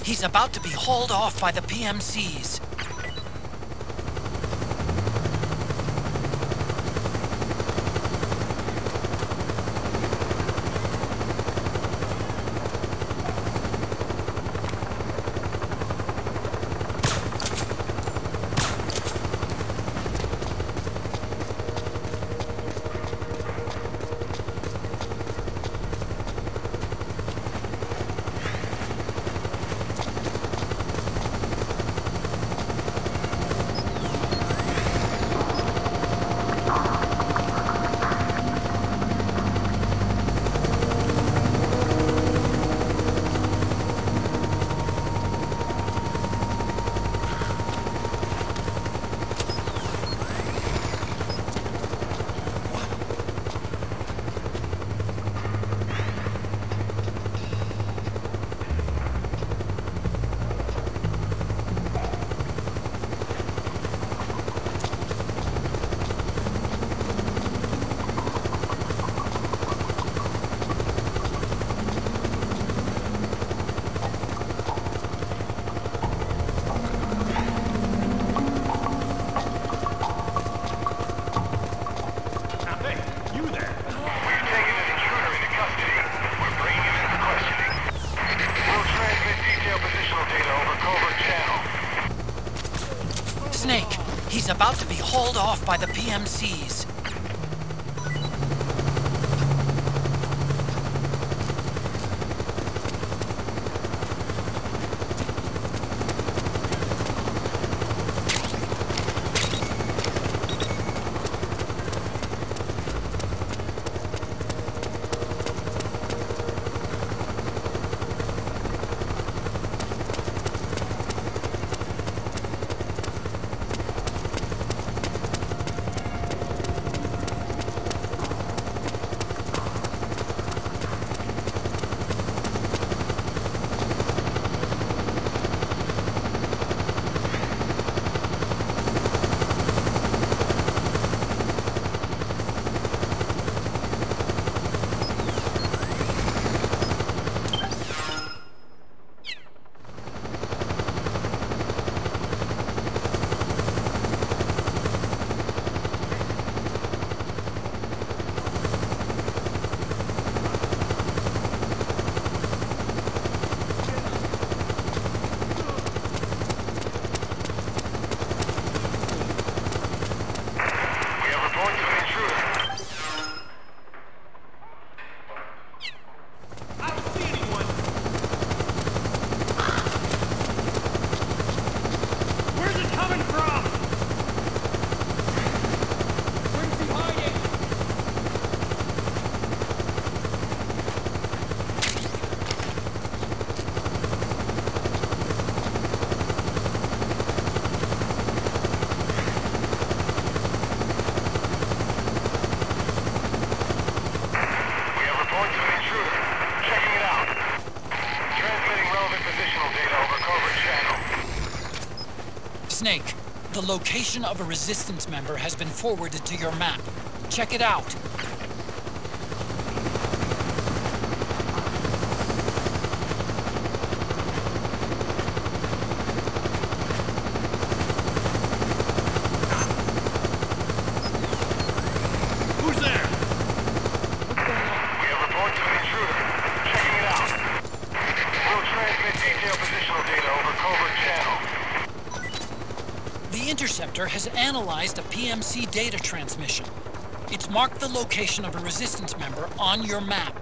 He's about to be hauled off by the PMCs. Snake, he's about to be hauled off by the PMCs. Snake, the location of a resistance member has been forwarded to your map. Check it out. Who's there? We have reports of an intruder. Checking it out. We'll transmit detailed positional data over covert channel. The interceptor has analyzed a PMC data transmission. It's marked the location of a resistance member on your map.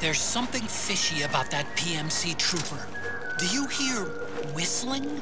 There's something fishy about that PMC trooper. Do you hear whistling?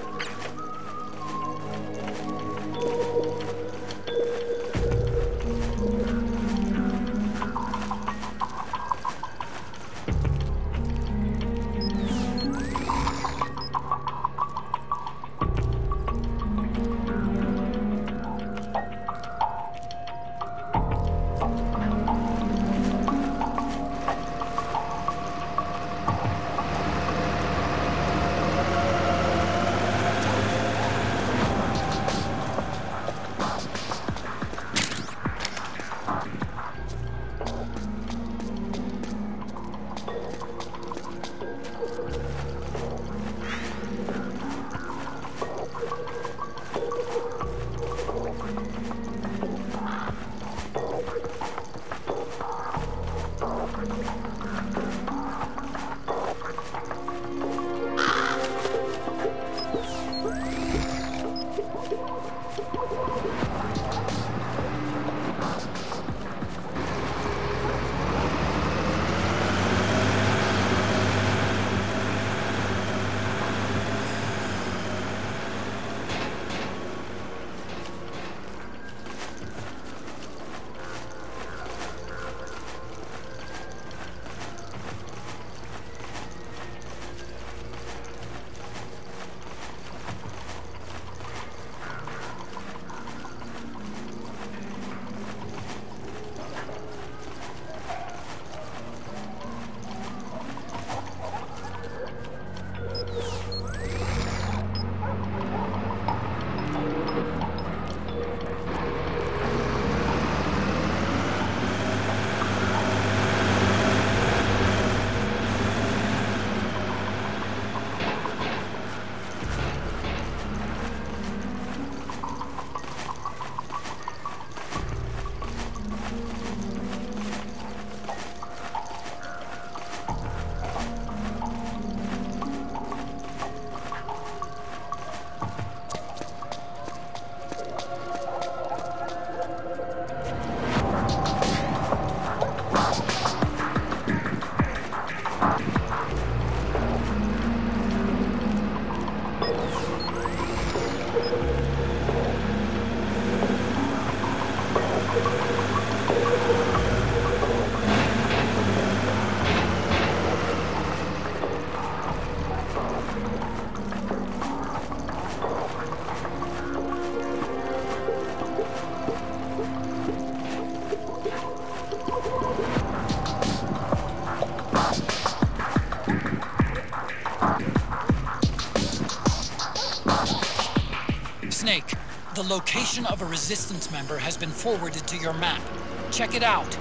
Snake, the location of a resistance member has been forwarded to your map. Check it out.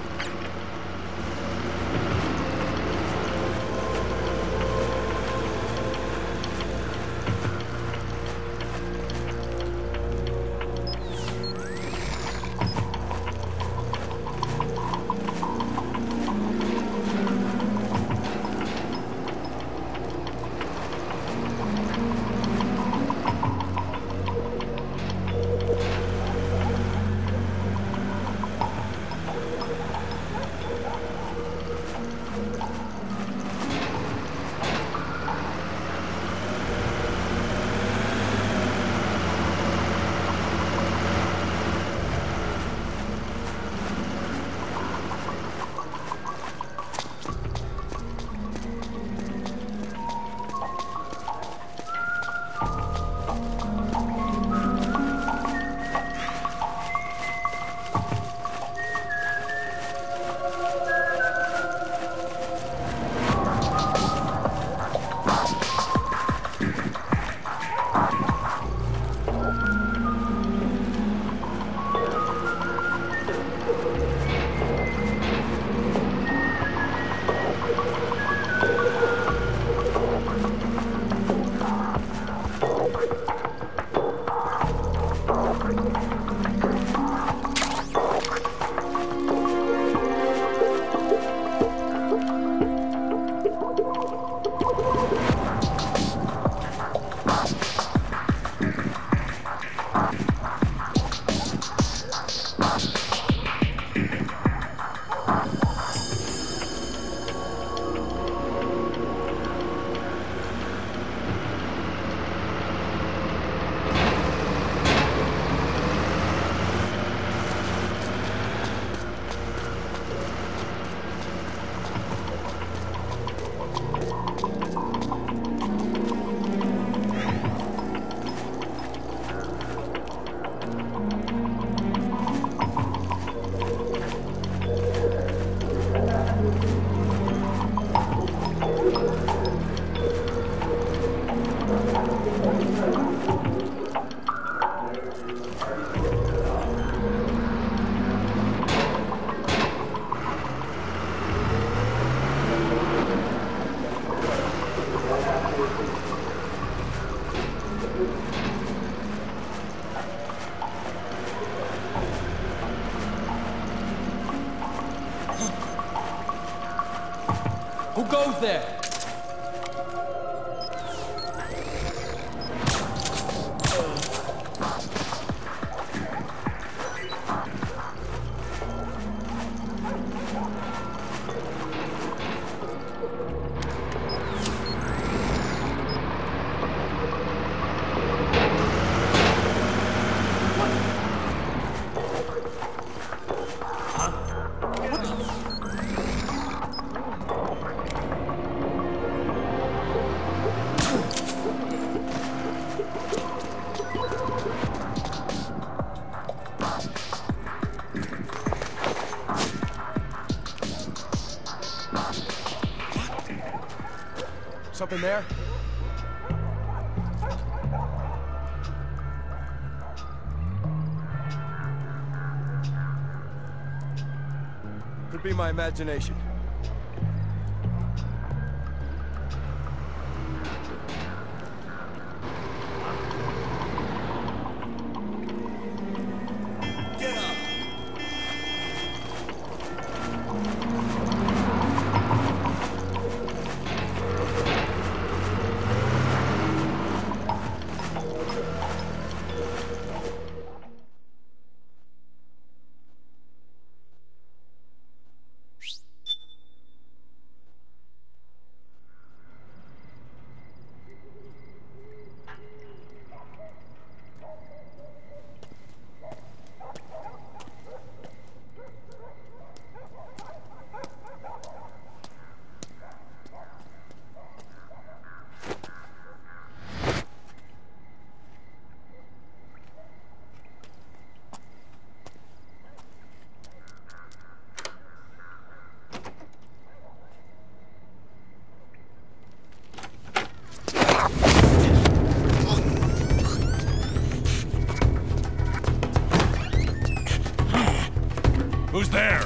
Who goes there? Something there? Could be my imagination. Who's there?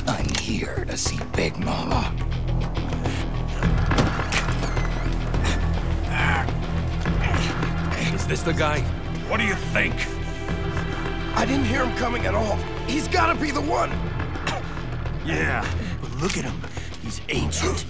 I'm here to see Big Mama. Is this the guy? What do you think? I didn't hear him coming at all. He's gotta be the one. Yeah, but look at him. He's ancient.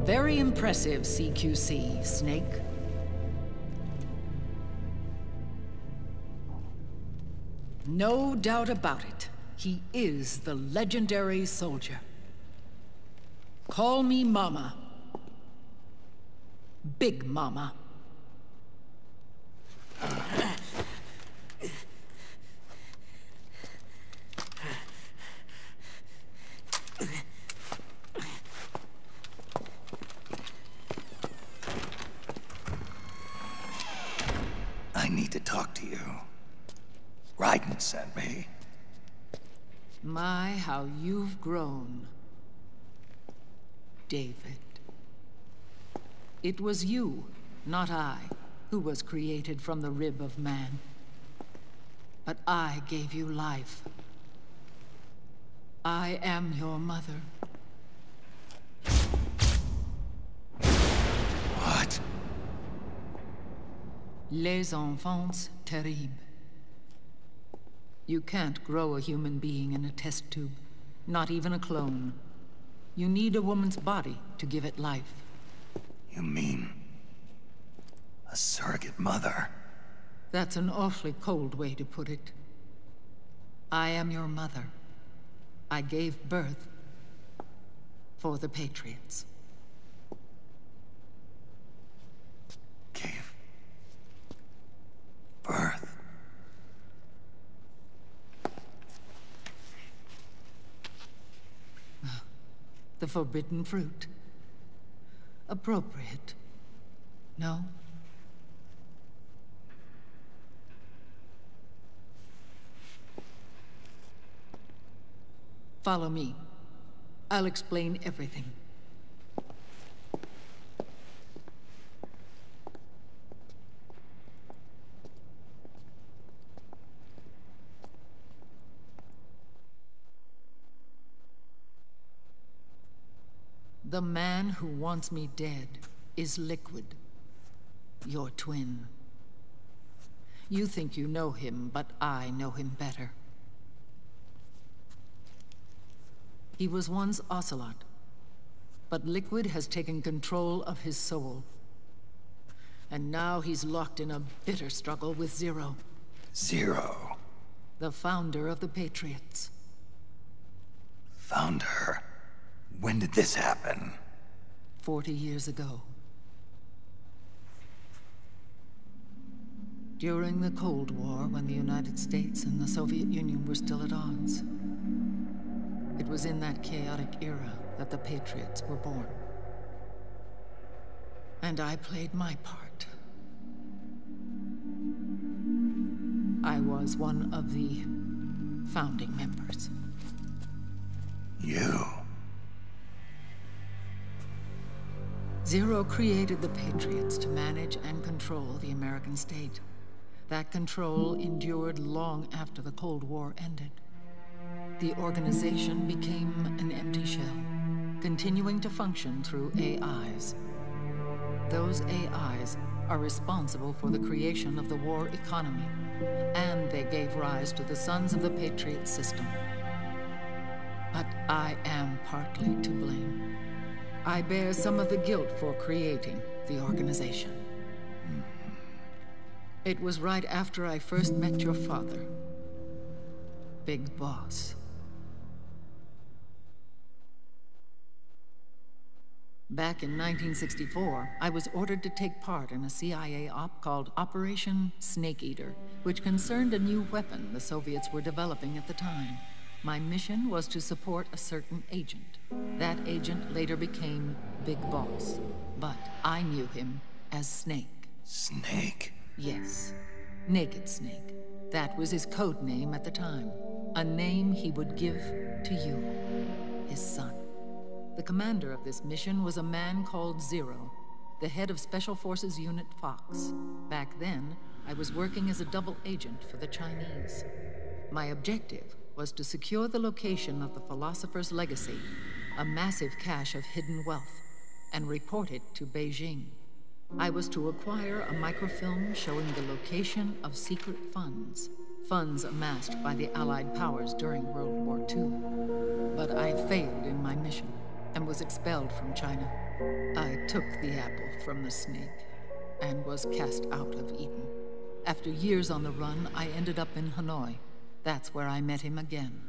Very impressive, CQC, Snake. No doubt about it. He is the legendary soldier. Call me Mama. Big Mama. I need to talk to you. Raiden sent me. My, how you've grown, David. It was you, not I, who was created from the rib of man. But I gave you life. I am your mother. What? Les enfants terribles. You can't grow a human being in a test tube, not even a clone. You need a woman's body to give it life. You mean... a surrogate mother? That's an awfully cold way to put it. I am your mother. I gave birth for the Patriots. Gave birth? The forbidden fruit. appropriate. No? Follow me. I'll explain everything. The man who wants me dead is Liquid, your twin. You think you know him, but I know him better. He was once Ocelot, but Liquid has taken control of his soul. And now he's locked in a bitter struggle with Zero. Zero? The founder of the Patriots. Founder? When did this happen? 40 years ago. During the Cold War, when the United States and the Soviet Union were still at odds. It was in that chaotic era that the Patriots were born. And I played my part. I was one of the founding members. You? Zero created the Patriots to manage and control the American state. That control endured long after the Cold War ended. The organization became an empty shell, continuing to function through AIs. Those AIs are responsible for the creation of the war economy, and they gave rise to the Sons of the Patriot system. But I am partly to blame. I bear some of the guilt for creating the organization. It was right after I first met your father, Big Boss. Back in 1964, I was ordered to take part in a CIA op called Operation Snake Eater, which concerned a new weapon the Soviets were developing at the time. My mission was to support a certain agent. That agent later became Big Boss, but I knew him as Snake. Snake? Yes, Naked Snake. That was his code name at the time. A name he would give to you, his son. The commander of this mission was a man called Zero, the head of Special Forces Unit Fox. Back then, I was working as a double agent for the Chinese. My objective was to secure the location of the Philosopher's Legacy, a massive cache of hidden wealth, and report it to Beijing. I was to acquire a microfilm showing the location of secret funds, funds amassed by the Allied powers during World War II. But I failed in my mission and was expelled from China. I took the apple from the snake and was cast out of Eden. After years on the run, I ended up in Hanoi. That's where I met him again.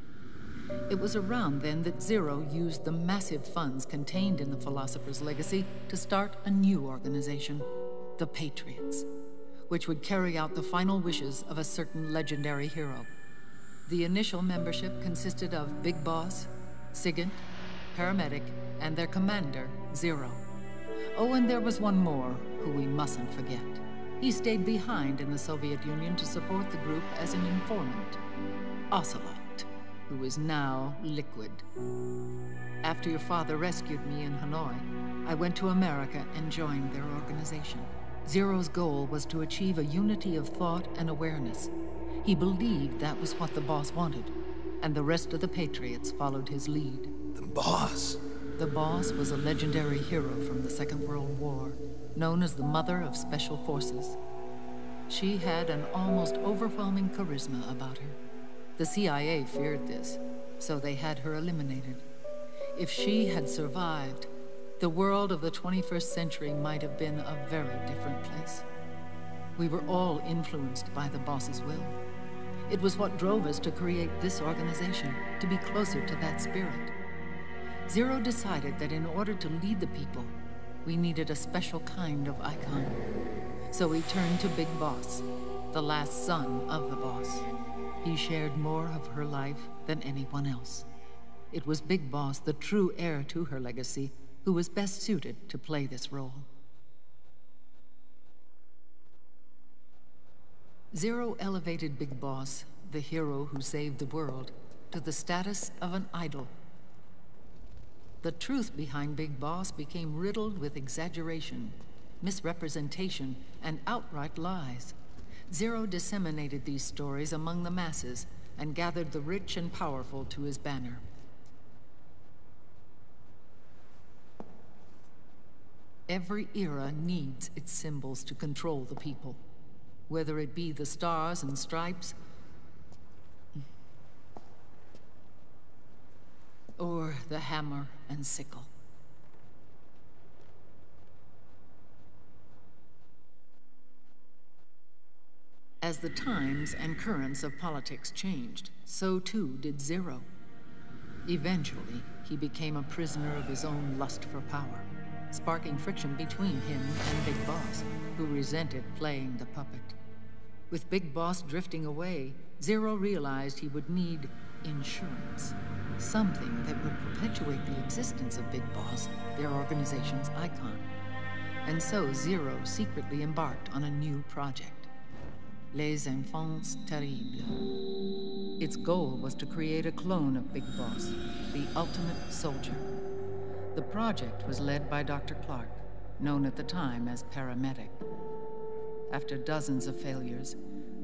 It was around then that Zero used the massive funds contained in the Philosopher's Legacy to start a new organization, the Patriots, which would carry out the final wishes of a certain legendary hero. The initial membership consisted of Big Boss, Sigint, Paramedic, and their commander, Zero. Oh, and there was one more who we mustn't forget. He stayed behind in the Soviet Union to support the group as an informant, Ocelot, who is now Liquid. After your father rescued me in Hanoi, I went to America and joined their organization. Zero's goal was to achieve a unity of thought and awareness. He believed that was what the boss wanted, and the rest of the Patriots followed his lead. The boss? The boss was a legendary hero from the Second World War, known as the Mother of Special Forces. She had an almost overwhelming charisma about her. The CIA feared this, so they had her eliminated. If she had survived, the world of the 21st century might have been a very different place. We were all influenced by the boss's will. It was what drove us to create this organization, to be closer to that spirit. Zero decided that in order to lead the people, we needed a special kind of icon. So we turned to Big Boss, the last son of the boss. He shared more of her life than anyone else. It was Big Boss, the true heir to her legacy, who was best suited to play this role. Zero elevated Big Boss, the hero who saved the world, to the status of an idol. The truth behind Big Boss became riddled with exaggeration, misrepresentation, and outright lies. Zero disseminated these stories among the masses and gathered the rich and powerful to his banner. Every era needs its symbols to control the people, whether it be the stars and stripes, or the hammer and sickle. As the times and currents of politics changed, so too did Zero. Eventually, he became a prisoner of his own lust for power, sparking friction between him and Big Boss, who resented playing the puppet. With Big Boss drifting away, Zero realized he would need insurance, something that would perpetuate the existence of Big Boss, their organization's icon. And so Zero secretly embarked on a new project. Les Enfants Terribles. Its goal was to create a clone of Big Boss, the ultimate soldier. The project was led by Dr. Clark, known at the time as Paramedic. After dozens of failures,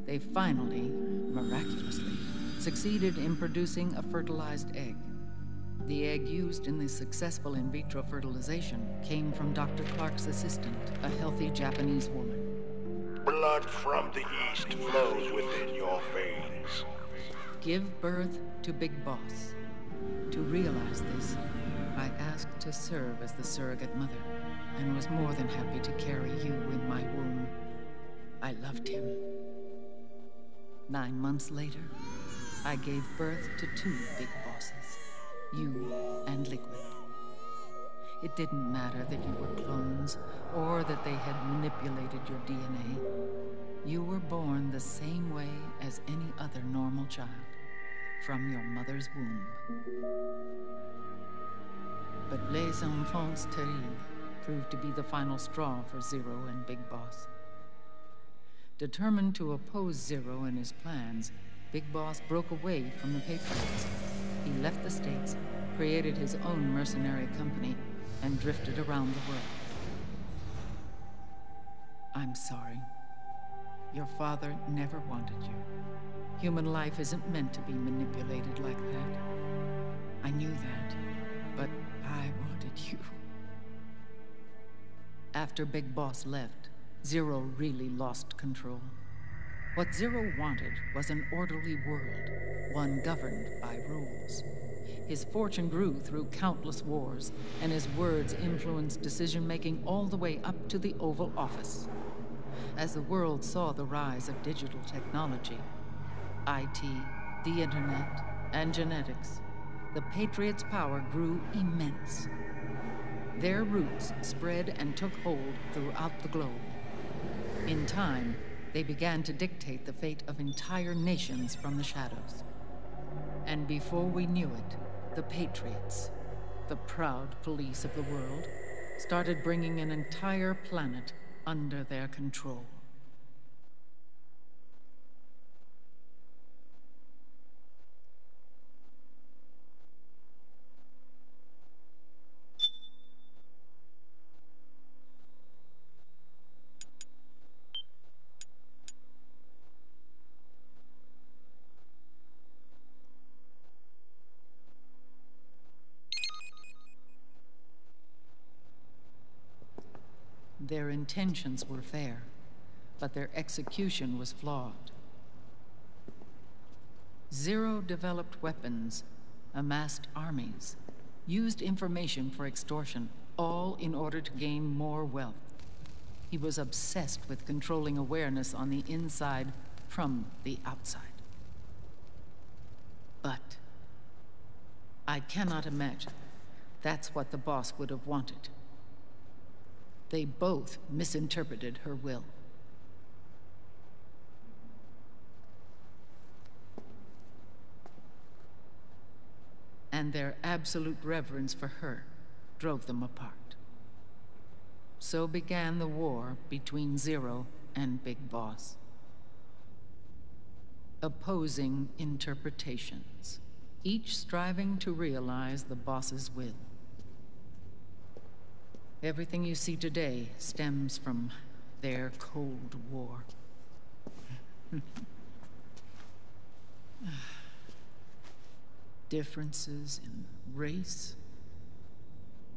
they finally, miraculously, succeeded in producing a fertilized egg. The egg used in the successful in vitro fertilization came from Dr. Clark's assistant, a healthy Japanese woman. Blood from the east flows within your veins. Give birth to Big Boss. To realize this, I asked to serve as the surrogate mother, and was more than happy to carry you in my womb. I loved him. 9 months later, I gave birth to 2 Big Bosses, you and Liquid. It didn't matter that you were clones, or that they had manipulated your DNA. You were born the same way as any other normal child, from your mother's womb. But Les Enfants Terribles proved to be the final straw for Zero and Big Boss. Determined to oppose Zero and his plans, Big Boss broke away from the Patriots. He left the States, created his own mercenary company, and drifted around the world. I'm sorry. Your father never wanted you. Human life isn't meant to be manipulated like that. I knew that, but I wanted you. After Big Boss left, Zero really lost control. What Zero wanted was an orderly world, one governed by rules. His fortune grew through countless wars, and his words influenced decision-making all the way up to the Oval Office. As the world saw the rise of digital technology, IT, the internet, and genetics, the Patriots' power grew immense. Their roots spread and took hold throughout the globe. In time, they began to dictate the fate of entire nations from the shadows. And before we knew it, the Patriots, the proud police of the world, started bringing an entire planet under their control. Their intentions were fair, but their execution was flawed. Zero developed weapons, amassed armies, used information for extortion, all in order to gain more wealth. He was obsessed with controlling awareness on the inside from the outside. But I cannot imagine that's what the boss would have wanted. They both misinterpreted her will. And their absolute reverence for her drove them apart. So began the war between Zero and Big Boss. Opposing interpretations, each striving to realize the boss's will. Everything you see today stems from their Cold War. Differences in race,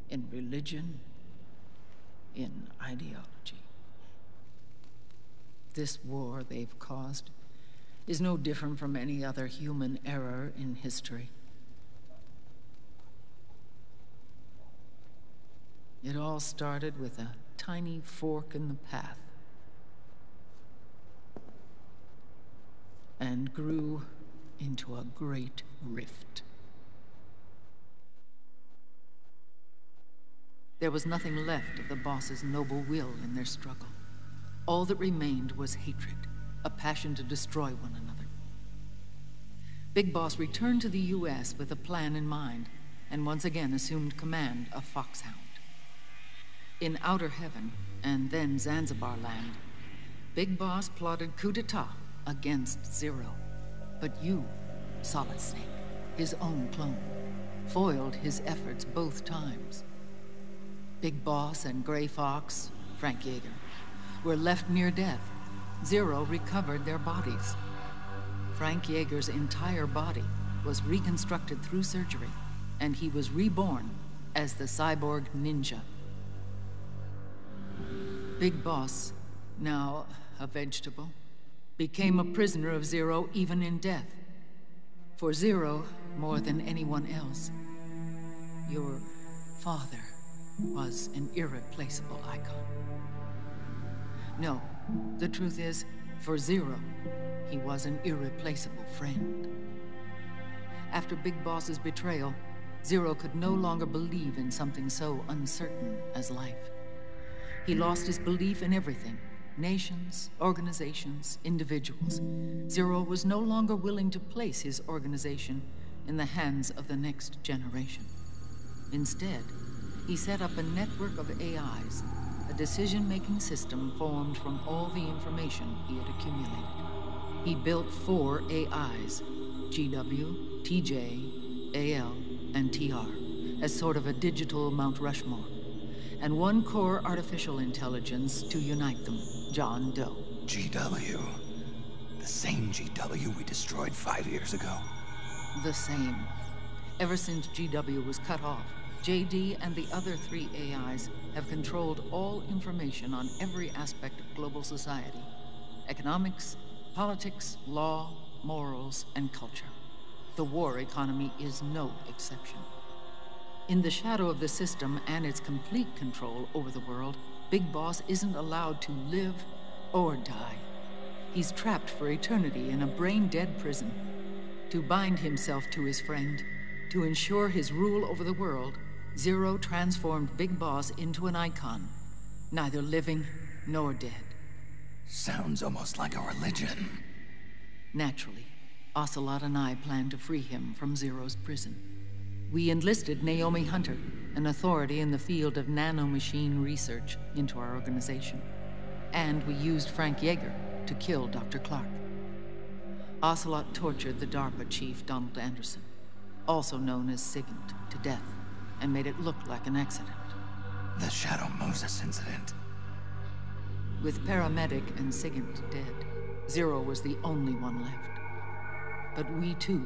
in religion, in ideology. This war they've caused is no different from any other human error in history. It all started with a tiny fork in the path and grew into a great rift. There was nothing left of the boss's noble will in their struggle. All that remained was hatred, a passion to destroy one another. Big Boss returned to the US with a plan in mind, and once again assumed command of Foxhound. In Outer Heaven, and then Zanzibar Land, Big Boss plotted coup d'etat against Zero. But you, Solid Snake, his own clone, foiled his efforts both times. Big Boss and Gray Fox, Frank Yeager, were left near death. Zero recovered their bodies. Frank Yeager's entire body was reconstructed through surgery, and he was reborn as the cyborg ninja. Big Boss, now a vegetable, became a prisoner of Zero even in death. For Zero, more than anyone else, your father was an irreplaceable icon. No, the truth is, for Zero, he was an irreplaceable friend. After Big Boss's betrayal, Zero could no longer believe in something so uncertain as life. He lost his belief in everything. Nations, organizations, individuals. Zero was no longer willing to place his organization in the hands of the next generation. Instead, he set up a network of AIs, a decision-making system formed from all the information he had accumulated. He built 4 AIs, GW, TJ, AL, and TR, as sort of a digital Mount Rushmore, and 1 core artificial intelligence to unite them, John Doe. GW. The same GW we destroyed 5 years ago. The same. Ever since GW was cut off, JD and the other 3 AIs have controlled all information on every aspect of global society. Economics, politics, law, morals, and culture. The war economy is no exception. In the shadow of the system and its complete control over the world, Big Boss isn't allowed to live or die. He's trapped for eternity in a brain-dead prison. To bind himself to his friend, to ensure his rule over the world, Zero transformed Big Boss into an icon, neither living nor dead. Sounds almost like a religion. Naturally, Ocelot and I plan to free him from Zero's prison. We enlisted Naomi Hunter, an authority in the field of nanomachine research, into our organization. And we used Frank Yeager to kill Dr. Clark. Ocelot tortured the DARPA chief, Donald Anderson, also known as Sigint, to death, and made it look like an accident. The Shadow Moses incident. With Paramedic and Sigint dead, Zero was the only one left. But we too